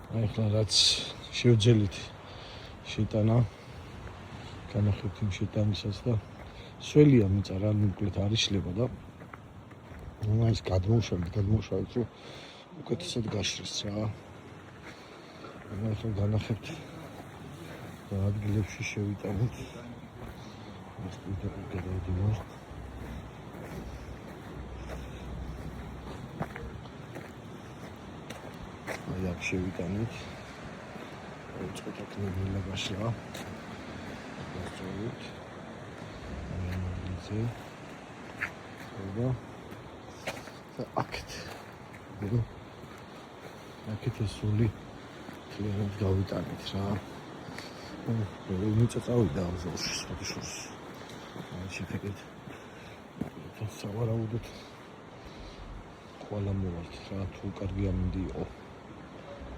ახლა რაც შევძელით შეტანა განახებთ იმ შეტანისას და სველია მიწა რა მოკლედ არ იშლება და ის გადმოვშალეთ რომ უკეთესად გაშრეს რა. ახლა განახებთ და ადგილებში შევიტანოთ ეს პირდაპირ გადავიდივართ. აქ შევიტანით უწყოთ აქ ნებელაგაში რა გასწავლით ამაზე და აქეთ ეს სული თლიანად გავიტანით რა. მიწა წავიდა ამ ზოლში სხვადასხვა შეფეთქეთ სავარაუდოდ ყველა მოვალთ რა თუ კარგი ამინდი იყო.